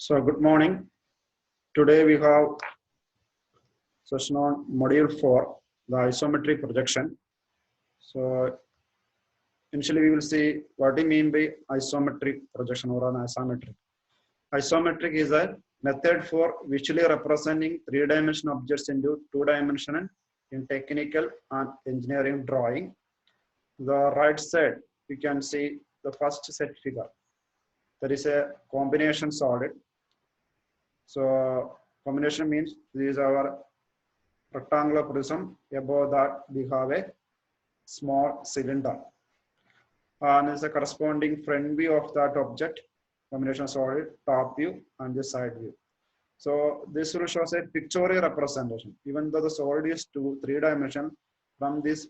So good morning. Today we have session on module 4, the isometric projection. So initially we will see what we mean by isometric projection or an isometric. Isometric is a method for visually representing three-dimensional objects into two-dimensional in technical and engineering drawing. The right side, you can see the first set figure. There is a combination solid. So combination means this is our rectangular prism. Above that we have a small cylinder. And is a corresponding front view of that object, combination solid, top view and the side view. So this will show a pictorial representation. Even though the solid is three-dimensional, from this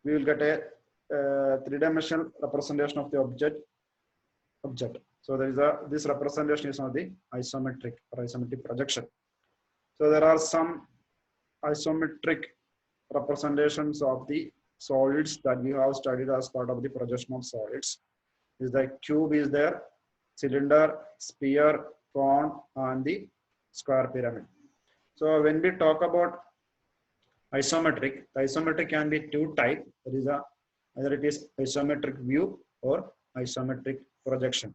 we will get a three-dimensional representation of the object. So there is this representation is of the isometric or isometric projection. So there are some isometric representations of the solids that we have studied as part of the projection of solids. Is the cube is there, cylinder, sphere, cone, and the square pyramid. So when we talk about isometric, the isometric can be two types. There is either it is isometric view or isometric projection.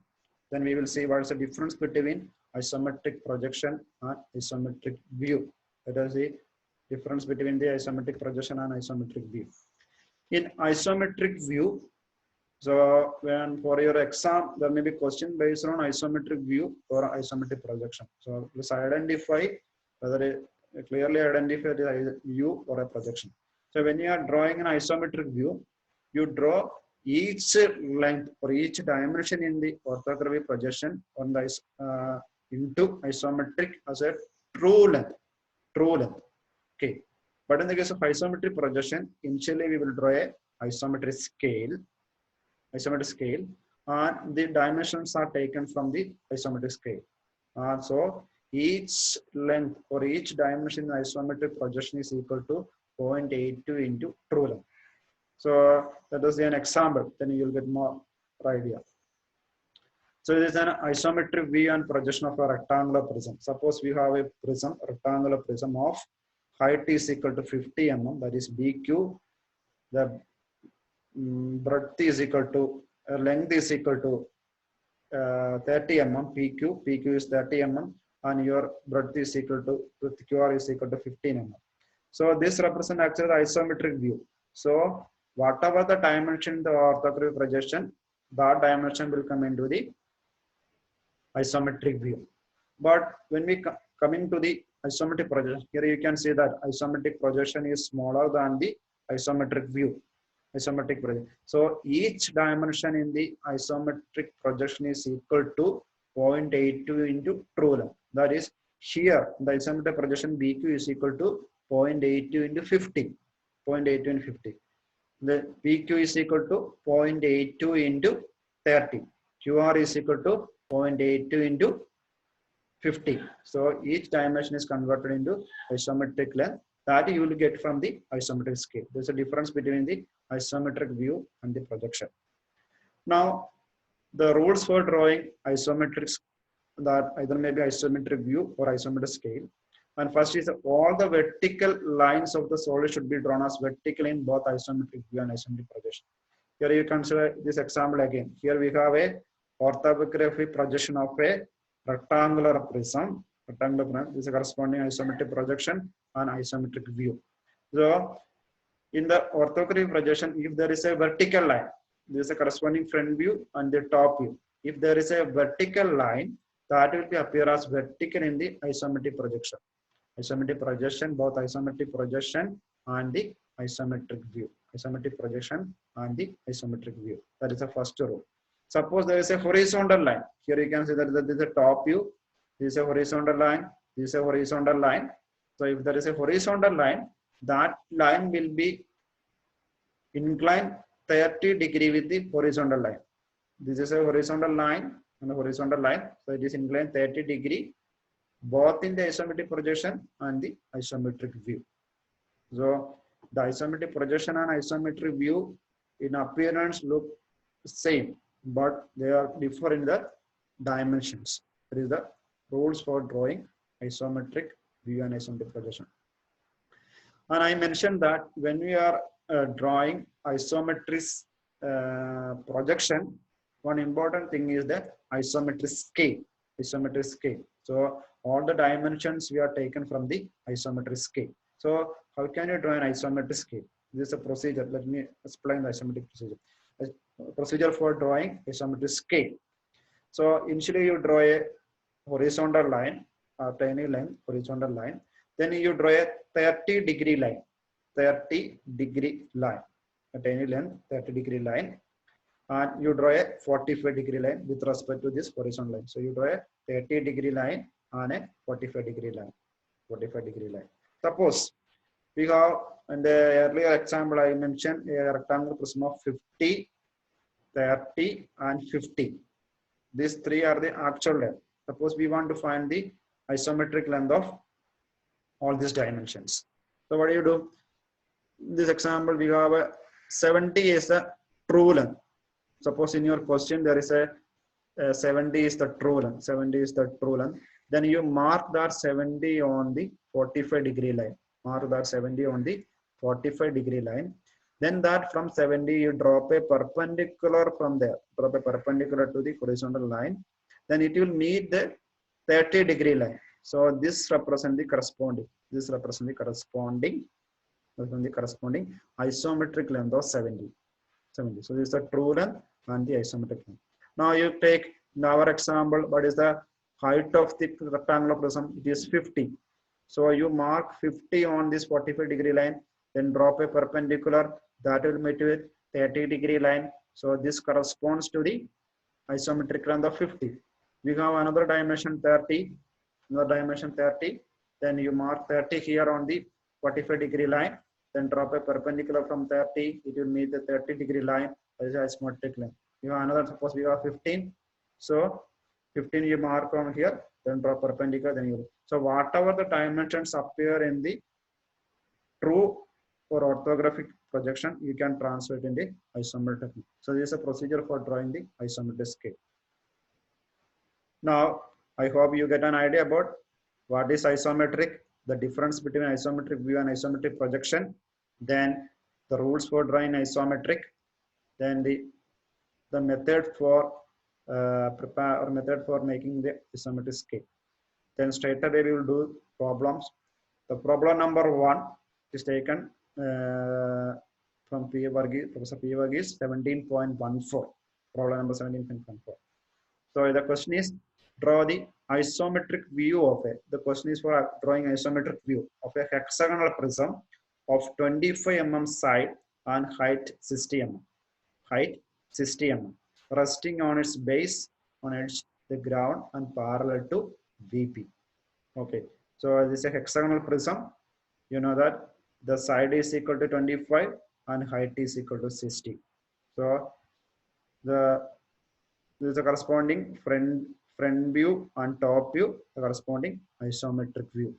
Then we will see what is the difference between isometric projection and isometric view. That is the difference between the isometric projection and isometric view. In isometric view, so when for your exam, there may be question based on isometric view or isometric projection. So let's identify whether it clearly identify the view or a projection. So when you are drawing an isometric view, you draw each length or each dimension in the orthography projection on the into isometric as a true length. Okay. But in the case of isometric projection, initially we will draw a isometric scale, and the dimensions are taken from the isometric scale. So each length or each dimension in the isometric projection is equal to 0.82 into true length. So that is an example, then you will get more idea. So this is an isometric view and projection of a rectangular prism. Suppose we have a prism, rectangular prism of height is equal to 50 mm, that is BQ. The breadth is equal to, length is equal to 30 mm, PQ. PQ is 30 mm, and your breadth is equal to, QR is equal to 15 mm. So this represents actually the isometric view. So whatever the dimension in the orthographic projection, that dimension will come into the isometric view. But when we coming to the isometric projection, here you can see that isometric projection is smaller than the isometric view. Isometric projection. So each dimension in the isometric projection is equal to 0.82 into true length. That is, here the isometric projection BQ is equal to 0.82 into 50. 0.82 into 50. The PQ is equal to 0.82 into 30. QR is equal to 0.82 into 50. So each dimension is converted into isometric length that you will get from the isometric scale. There's a difference between the isometric view and the projection. Now, the rules for drawing isometrics, that either may be isometric view or isometric scale. And first is all the vertical lines of the solid should be drawn as vertical in both isometric view and isometric projection. Here you consider this example again. Here we have a orthographic projection of a rectangular prism. This is a corresponding isometric projection and isometric view. So in the orthographic projection, if there is a vertical line, this is a corresponding front view and the top view. If there is a vertical line, that will be appear as vertical in the isometric projection. Isometric projection, both isometric projection and the isometric view. Isometric projection and the isometric view. That is the first rule. Suppose there is a horizontal line. Here you can see that there is a top view. This is a horizontal line. This is a horizontal line. So if there is a horizontal line, that line will be inclined 30 degree with the horizontal line. This is a horizontal line and a horizontal line. So it is inclined 30 degree both in the isometric projection and the isometric view. So the isometric projection and isometric view in appearance look same, but they are different in the dimensions. That is the rules for drawing isometric view and isometric projection. And I mentioned that when we are drawing isometric projection, one important thing is the isometric scale. Isometric scale. So all the dimensions we are taken from the isometric scale. So how can you draw an isometric scale? This is a procedure. Let me explain the isometric procedure. Procedure for drawing isometric scale. So initially you draw a horizontal line, a tiny line, horizontal line. Then you draw a 30-degree line, 30-degree line, a tiny line, 30-degree line. And you draw a 45-degree line with respect to this horizontal line. So you draw a 30-degree line and a 45-degree line, 45-degree line. Suppose we have, in the earlier example I mentioned, a rectangular prism of 50, 30 and 50. These three are the actual length. Suppose we want to find the isometric length of all these dimensions. So what do you do? In this example, we have a 70 is the true length. Suppose in your question there is a 70 is the true length. 70 is the true length. Then you mark that 70 on the 45-degree line. Mark that 70 on the 45-degree line. Then that from 70 you drop a perpendicular from there. Drop a perpendicular to the horizontal line. Then it will meet the 30-degree line. So this represents the corresponding. This represents the corresponding isometric length of 70. 70. So this is the true length and the isometric length. Now you take in our example, what is the height of the rectangular prism? It is 50. So you mark 50 on this 45-degree line, then drop a perpendicular that will meet with 30-degree line. So this corresponds to the isometric length of 50. We have another dimension 30, another dimension 30. Then you mark 30 here on the 45-degree line. Then drop a perpendicular from 30, it will meet the 30-degree line, that is isometric line. You have another, suppose we have 15. So 15 you mark from here, then drop perpendicular, then you. So whatever the dimensions appear in the true or orthographic projection, you can transfer it in the isometric. So this is a procedure for drawing the isometric scale. Now, I hope you get an idea about what is isometric, the difference between isometric view and isometric projection, then the rules for drawing isometric, then the method for method for making the isometric scale. Then straight away we will do problems. The problem number 1 is taken from P. Varghese, Professor P. Varghese, 17.14. Problem number 17.14. So the question is, draw the isometric view of a, the question is for drawing isometric view of a hexagonal prism of 25 mm side and height 60 mm. Height 60 mm. Resting on its base on edge the ground and parallel to VP. Okay. So this is a hexagonal prism. You know that the side is equal to 25 and height is equal to 60. So this is the corresponding front view and top view, the corresponding isometric view.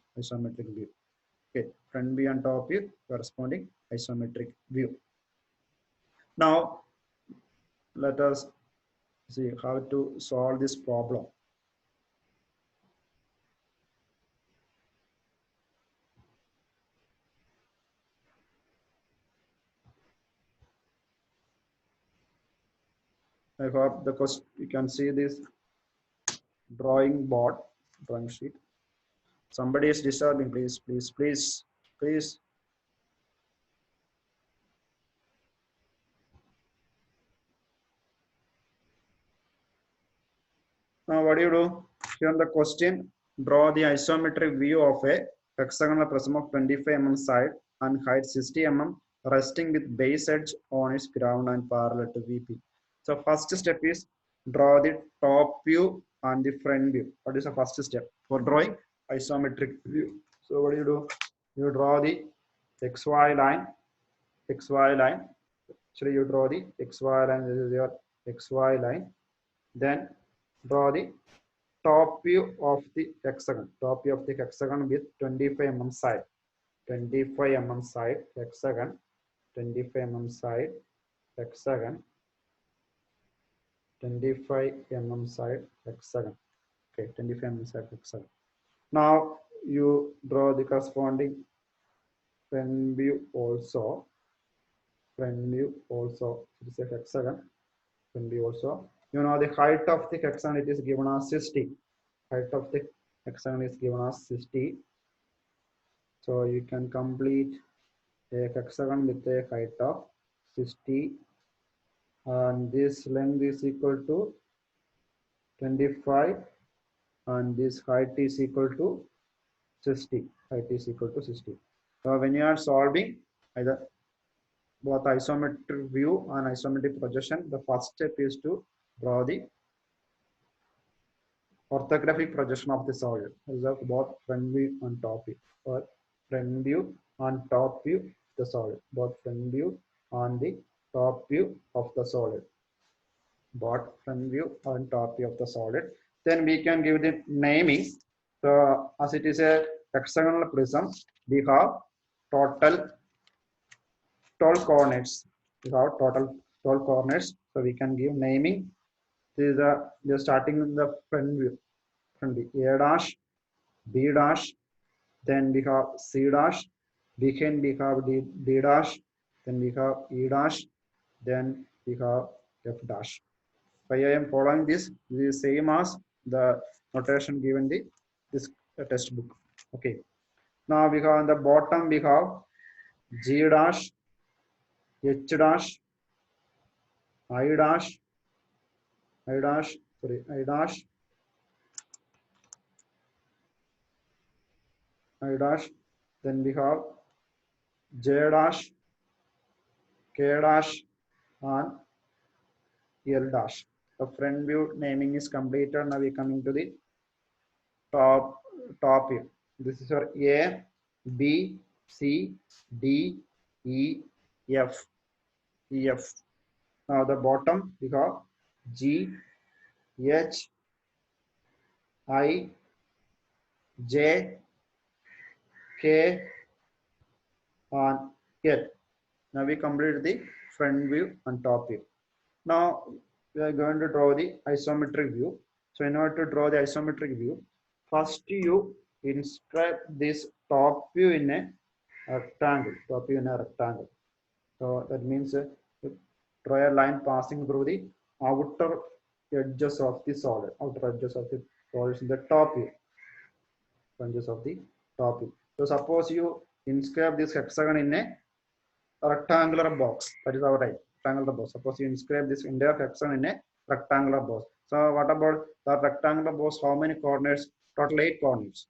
Okay, front view and top view, corresponding isometric view. Now, let us see how to solve this problem. I hope the question, you can see this drawing board, drawing sheet. Somebody is disturbing, please. Now what do you do? Here on the question, draw the isometric view of a hexagonal prism of 25 mm side and height 60 mm, resting with base edge on its ground and parallel to VP. So first step is draw the top view and the front view. What is the first step for drawing isometric view? So what do you do? You draw the XY line. Actually, you draw the XY line. This is your XY line. Then draw the top view of the hexagon. Top view of the hexagon with 25 mm side. 25 mm side hexagon. 25 mm side hexagon. 25 mm side hexagon. Okay, 25 mm hexagon. Now you draw the corresponding front view also. Front view also. It is a hexagon. Front view also. You know the height of the hexagon, it is given as 60. Height of the hexagon is given as 60. So you can complete a hexagon with a height of 60, and this length is equal to 25, and this height is equal to 60. Height is equal to 60. So when you are solving either both isometric view and isometric projection, the first step is to draw the orthographic projection of the solid. Result both front view and top view, or front view and top view of the solid. Both front view and the top view of the solid. Both front view and top view of the solid. Then we can give the naming. So as it is a hexagonal prism, we have total 12 coordinates. We have total 12 coordinates. So we can give naming. This is we are starting in the front view. Front view. A dash, B dash, then we have C dash, behind we have D dash, then we have E dash, then we have F dash. Why I am following this is same as the notation given the this textbook. Okay. Now we have on the bottom we have G dash, H dash, I dash, I dash, sorry, I dash, I dash, then we have J dash, K dash, and L dash. The front view naming is completed. Now we coming to the top view. This is your A, B, C, D, E, F, E, F. Now the bottom we have G, H, I, J, K, and L. Now we complete the front view and top view. Now we are going to draw the isometric view. So in order to draw the isometric view, first you inscribe this top view in a rectangle. Top view in a rectangle. So that means draw a line passing through the outer edges of the solid. Outer edges of the solid in the top view. Edges of the top view. So suppose you inscribe this hexagon in a rectangular box. That is our right. Rectangular box. Suppose you inscribe this entire hexagon in a rectangular box. So what about the rectangular box? How many coordinates? Total 8 coordinates.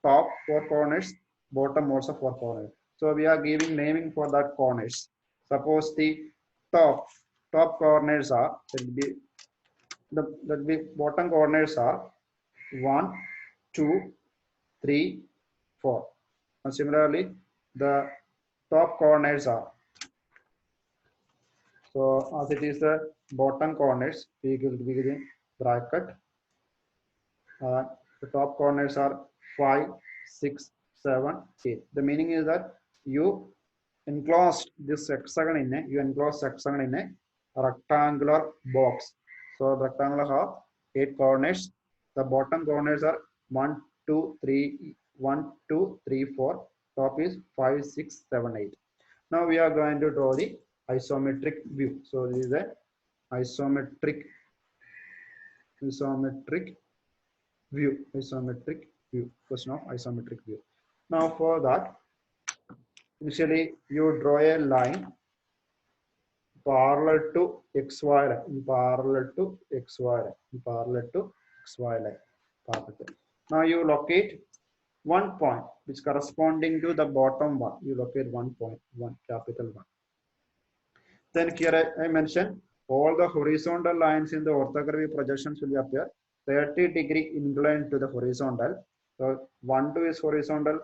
Top 4 coordinates, bottom also 4 coordinates. So we are giving naming for that coordinates. Suppose the top coordinates are the bottom coordinates are 1, 2, 3, 4. And similarly, the top coordinates are, so as it is the bottom coordinates, we will be giving bracket. The top coordinates are 5, 6, 7, 8. The meaning is that you enclosed this hexagon in a rectangular box. So the rectangular have 8 coordinates. The bottom coordinates are 1, 2, 3, 1, 2, 3, 4. Top is 5, 6, 7, 8. Now we are going to draw the isometric view. So this is the isometric view. Question of isometric view. Now for that, initially you draw a line parallel to xy line, parallel to xy line. Now you locate one point which corresponding to the bottom one. You locate one point, one capital one. Then here I mentioned all the horizontal lines in the orthographic projections will appear 30-degree inclined to the horizontal. So 1, 2 is horizontal,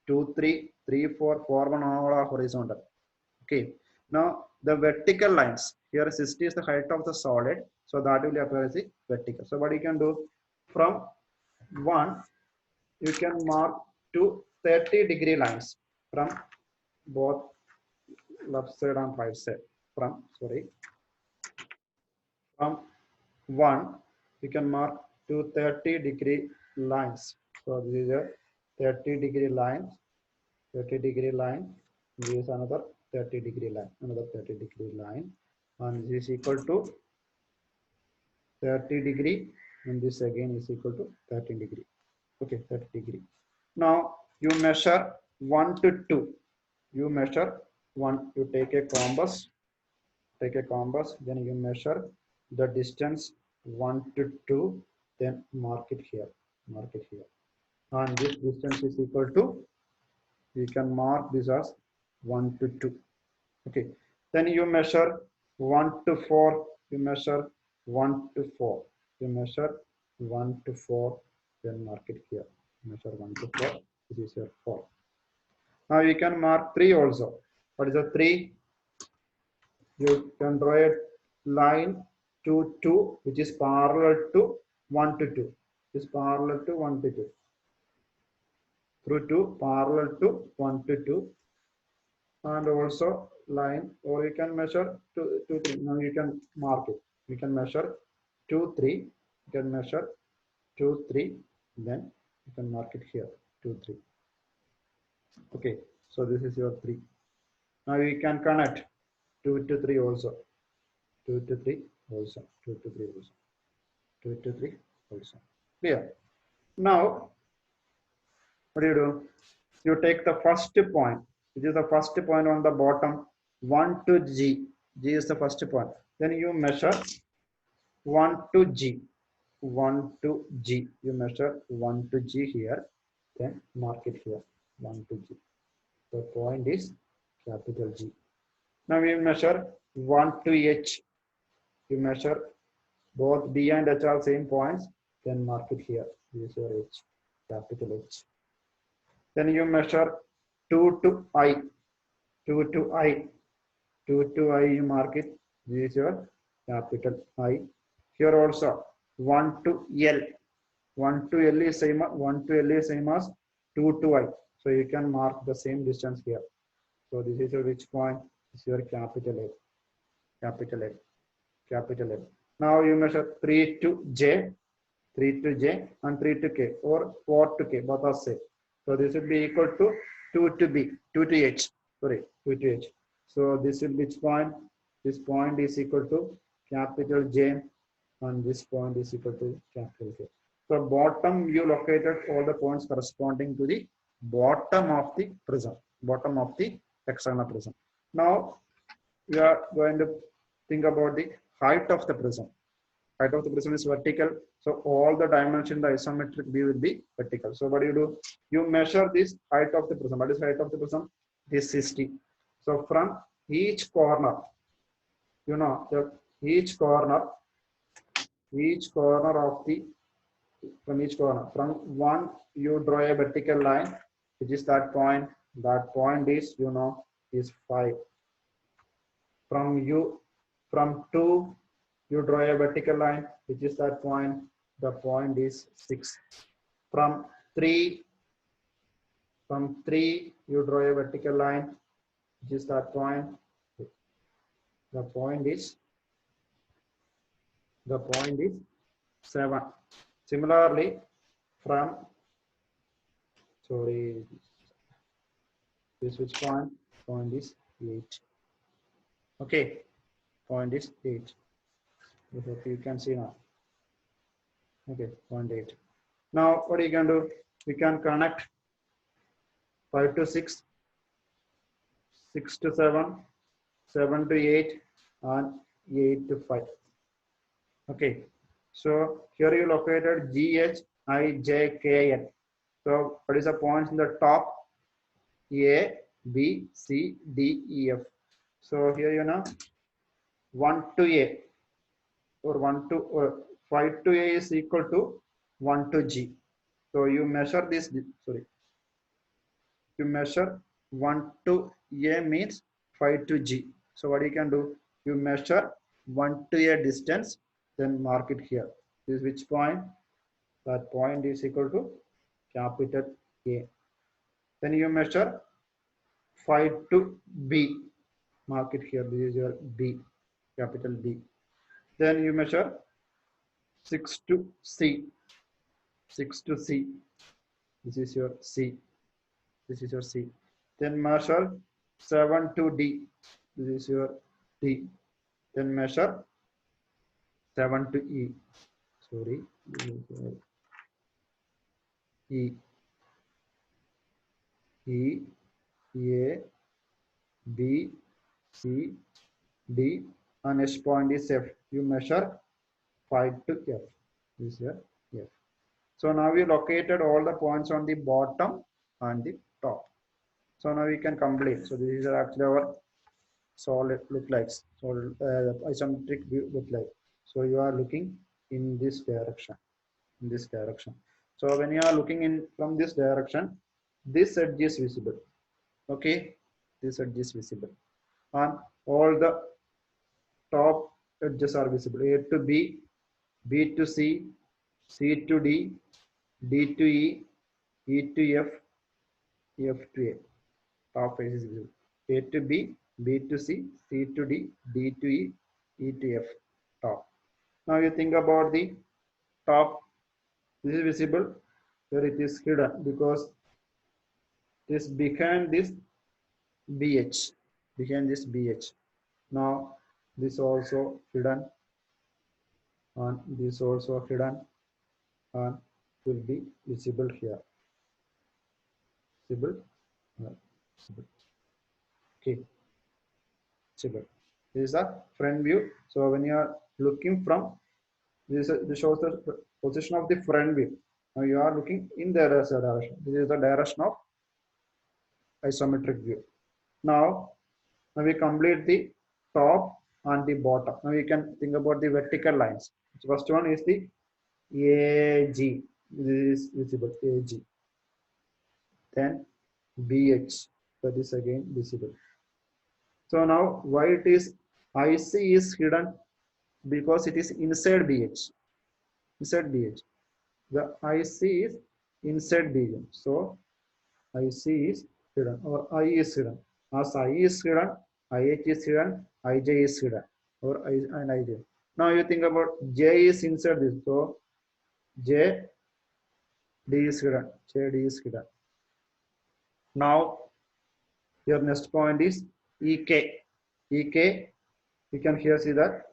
2, 3, 3, 4, 4, 1 all are horizontal. Okay. Now the vertical lines here 60 is the height of the solid, so that will appear as the vertical. So what you can do from 1, you can mark two 30-degree lines from both left side and right side. From 1 you can mark to 30-degree lines. So this is a 30-degree line, 30-degree line. This is another 30-degree line, another 30-degree line, and this is equal to 30-degree, and this again is equal to 30-degree. Okay, 30-degree. Now you measure 1 to 2. You measure 1. You take a compass. Take a compass. Then you measure the distance 1 to 2. Then mark it here. Mark it here. And this distance is equal to. You can mark this as 1 to 2. Okay. Then you measure 1 to 4. You measure 1 to 4. You measure 1 to 4. Then mark it here. Measure 1 to 4. This is your 4. Now you can mark 3 also. What is the 3? You can draw a line to 2, which is parallel to 1 to 2. Is parallel to 1 to 2. Through 2, parallel to 1 to 2. And also line, or you can measure 2, 2, 3. Now you can mark it. You can measure 2, 3. You can measure 2, 3. Then you can mark it here. 2, 3. Okay. So this is your 3. Now you can connect 2 to 3 also. 2 to 3 also. 2 to 3 also. 2 to 3 also. Clear? Now, what do? You take the first point, which is the first point on the bottom, 1 to G. G is the first point. Then you measure 1 to G. 1 to G. You measure 1 to G here. Then mark it here. 1 to G. The point is capital G. Now we measure 1 to H. You measure both D and H are same points. Then mark it here. This is your H. Capital H. Then you measure 2 to I. 2 to I. 2 to I, you mark it. This is your capital I. Here also 1 to L. 1 to L is same. 1 to L is same as 2 to I. So you can mark the same distance here. So this is your which point? This is your capital A. Capital A. Capital A. Now you measure 3 to J. 3 to J and 3 to K, or 4 to K, both are same. So this will be equal to 2 to B, 2 to H, sorry, 2 to H. So this will be which point? This point is equal to capital J, and this point is equal to capital K. So bottom you located all the points corresponding to the bottom of the prism, bottom of the hexagonal prism. Now we are going to think about the height of the prism. Height of the prism is vertical. So all the dimension in the isometric view will be vertical. So what do? You measure this height of the prism. What is height of the prism? This is 60. So from each corner, you know, each corner of the, from each corner, from one you draw a vertical line, which is that point. That point is, you know, is 5. From 2 you draw a vertical line, which is that point. The point is 6. From 3 you draw a vertical line, which is that point. The point is 7. Similarly, from this which point? Point is 8. Okay, point is 8. You can see now. Okay, 0.8. Now what you can do? We can connect 5 to 6, 6 to 7, 7 to 8, and 8 to 5. Okay, so here you located G, H, I, J, K, N. So what is the points in the top? A, B, C, D, E, F. So here you know 1 to A, or 1 to, or 5 to A is equal to 1 to G. So you measure this, sorry, you measure 1 to A means 5 to G. So what you can do? You measure 1 to A distance, then mark it here. This is which point? That point is equal to capital A. Then you measure 5 to B. Mark it here. This is your B, capital B. Then you measure 6 to C. 6 to C. This is your C. This is your C. Then measure 7 to D. This is your D. Then measure 7 to E. Sorry. E. E. A. B. C. D. And next point is F. You measure 5 to F. This is your F. So now we located all the points on the bottom and the top. So now we can complete. So this is actually our solid look like. So isometric view look like. So you are looking in this direction. In this direction. So when you are looking in from this direction, this edge is visible. Okay, this edge is visible, and all the top edges are visible. A to B, B to C, C to D, D to E, E to F, F to A. Top face is visible. A to B, B to C, C to D, D to E, E to F. Top. Now you think about the top. This is visible. Here it is hidden because this behind this BH. Behind this BH. Now this also hidden, and this also hidden, and will be visible here. Visible. Visible. Okay. Visible. This is a front view. So when you are looking from this shows the position of the front view. Now you are looking in the direction. This is the direction of isometric view. Now we complete the top and the bottom. Now we can think about the vertical lines. So first one is the AG. This is visible. AG. Then BH. That is again visible. So now why it is IC is hidden? Because it is inside BH. Inside BH. The IC is inside BH. So IC is hidden or I is hidden. As I is hidden, IH is hidden, IJ is hidden, or I and IJ. Now you think about J is inside this. So J D is hidden. J D is hidden. Now your next point is EK. EK, you can here see that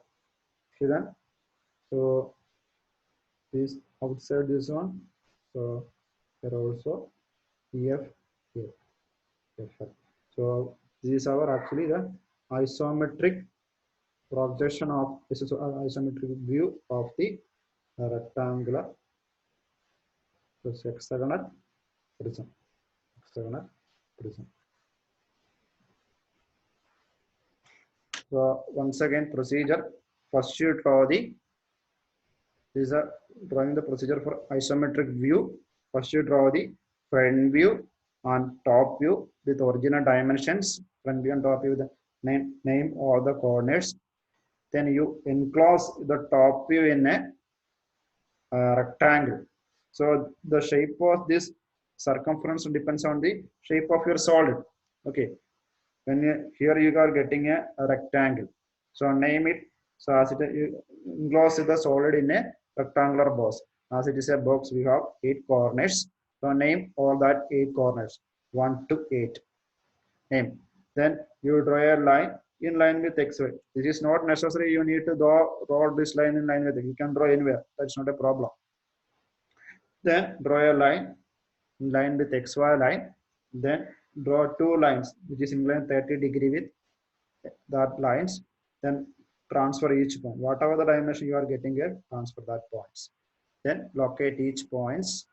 hidden. So this outside this one. So here also EF here. So this is our actually the isometric projection of this is isometric view of the rectangular hexagonal prism. Hexagonal prism. So once again procedure. First you draw the this is a drawing the procedure for isometric view. First you draw the front view and top view with original dimensions. Front view and top view with the name all the coordinates. Then you enclose the top view in a rectangle. So the shape of this circumference depends on the shape of your solid. Okay. When here you are getting a rectangle. So name it. So as it you enclose the solid in a rectangular box. As it is a box, we have 8 coordinates. So name all that 8 coordinates. 1 to 8. Name. Then you draw a line in line with XY. This is not necessary. You need to draw this line in line with it. You can draw anywhere. That's not a problem. Then draw a line in line with XY line. Then draw 2 lines which is inclined 30 degree with that lines. Then transfer each point. Whatever the dimension you are getting here, transfer that points. Then locate each points.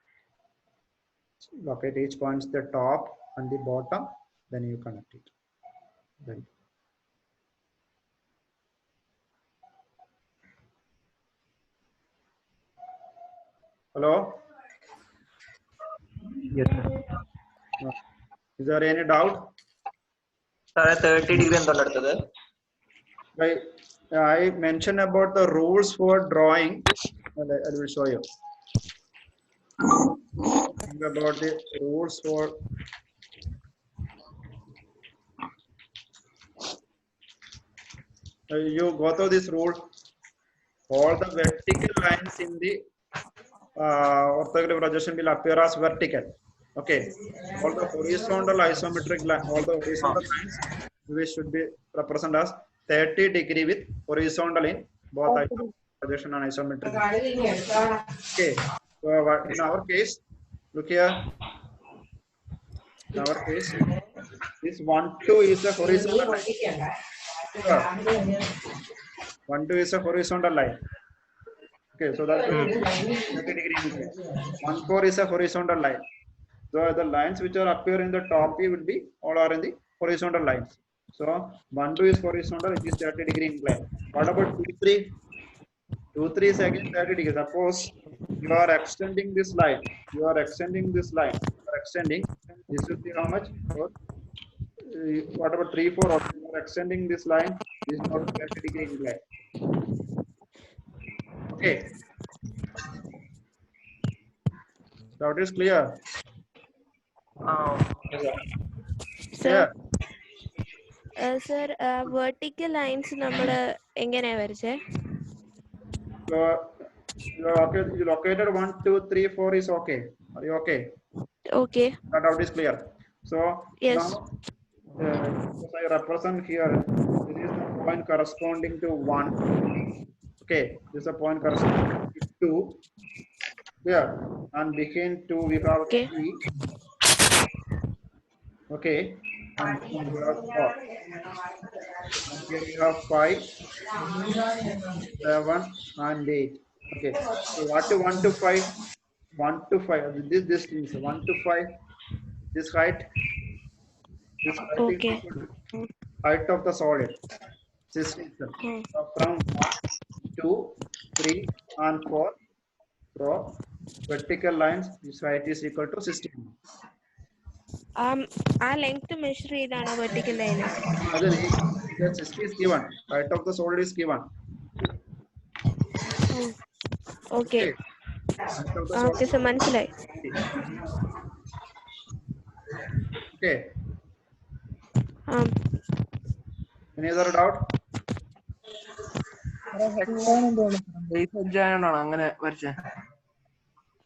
Locate each points the top and the bottom. Then you connect it. Then hello? Yes, sir. Is there any doubt? Sir, 30 degree ಅಂತ ನಡ್ತದೆ. I mentioned about the rules for drawing. I will show you. Think about the rules for you go through this rule. All the vertical lines in the orthogonal projection will appear as vertical. Okay, all the horizontal isometric line, all the horizontal lines we should be represented as 30° with horizontal in both isometric projection and isometric. Okay, so in our case, look here. In our case, this 1, 2 is a horizontal line. Sure. 1, 2 is a horizontal line. Okay, so that will be 30° increase. 1, 4 is a horizontal line. So the lines which are appear in the top view will be all are in the horizontal lines. So 1, 2 is horizontal, it is 30° incline. What about 2, 3? 2, 3 is again 30°. Suppose you are extending this line. You are extending this line. You are extending. This will be how much? Or, what about 3, 4? You are extending this line. This is not 30° incline. Okay. Doubt is clear. Sir, Yeah. sir, vertical lines നമ്മള് എങ്ങനെയാ വരച്ചേ? So you are okay. You located 1, 2, 3, 4 is okay. Are you okay? Okay. That doubt is clear. So Yes. now because I represent here, this is the point corresponding to 1. Okay, this is a point corresponding to 2. Yeah, and behind 2 we have Okay. 3. Okay, and here we have 4. And here we have 5, 7, and 8. Okay, so what to 1 to 5? 1 to 5. This distance 1 to 5. This height. This height is Okay. equal to height of the solid. System. So from 1, 2, 3, and 4. Draw vertical lines. This height is equal to 16. ആ length measure ചെയ്താണ് vertical line. The 60 is given. Height of the solid is given. Okay. Height of the Okay, solid. sir, മനസ്സിലായി. Okay. Any other doubt? Base edge ആയതുകൊണ്ടാണ് അങ്ങനെ വരച്ചേ.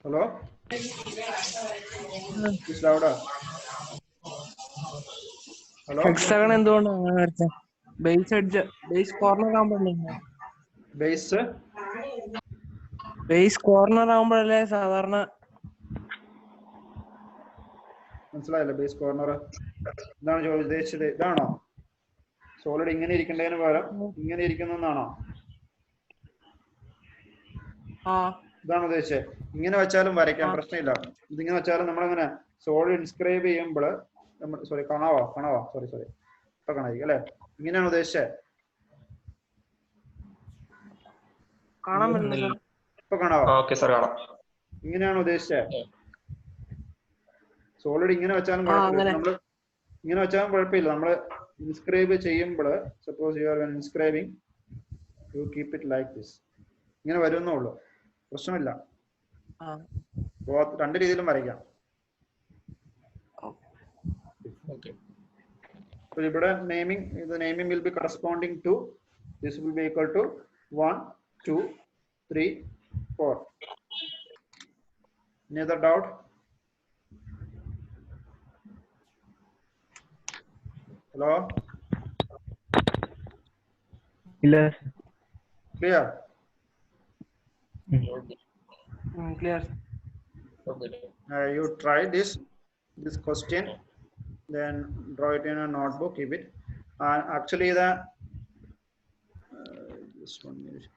Hello? Is louder. Hello? Hexagon എന്തുകൊണ്ടാണ് അങ്ങനെ വരച്ചേ? Base edge, base corner ആകുമ്പോഴല്ലേ base corner ആകുമ്പോഴല്ലേ സാധാരണ. മനസ്സിലായില്ല? ബേസ് കോർണർ എന്താണ് ഉദ്ദേശിച്ചത്? ഇതാണോ സോളിഡ് ഇങ്ങനെ ഇരിക്കേണ്ടതിന് പകരം ഇങ്ങനെ ഇരിക്കുന്നതാണോ? ഇതാണ് ഉദ്ദേശിച്ചത്. ഇങ്ങനെ വെച്ചാലും വരയ്ക്കാം, പ്രശ്നമില്ല. ഇതിങ്ങനെ വെച്ചാലും നമ്മളങ്ങനെ സോളിഡ് ഇൻസ്ക്രൈബ് ചെയ്യുമ്പോൾ നമ്മൾ കാണാവോ സോറി ഇപ്പൊ കാണായിരിക്കും അല്ലെ? ഇങ്ങനെയാണ് ഉദ്ദേശിച്ചത്. ഇപ്പൊ കാണാവോ? ഇങ്ങനെയാണ് ഉദ്ദേശിച്ചത്. സോളിഡ് ഇങ്ങനെ വെച്ചാലും കുഴപ്പമില്ല. നമ്മള് ഇങ്ങനെ വെച്ചാലും കുഴപ്പമില്ല. നമ്മള് ഇൻസ്ക്രൈബ് ചെയ്യുമ്പോൾ suppose you are inscribing, you keep it like this. ഇങ്ങനെ വരുന്നേ ഉള്ളൂ, പ്രശ്നമില്ല. രണ്ട് രീതിയിലും വരയ്ക്കാം. ഇവിടെ naming will be corresponding to this will be equal to 1, 2, 3, 4. Any other doubt? Hello? Clear. Clear? Clear. You try this question, then draw it in a notebook, keep it. Actually just 1 minute.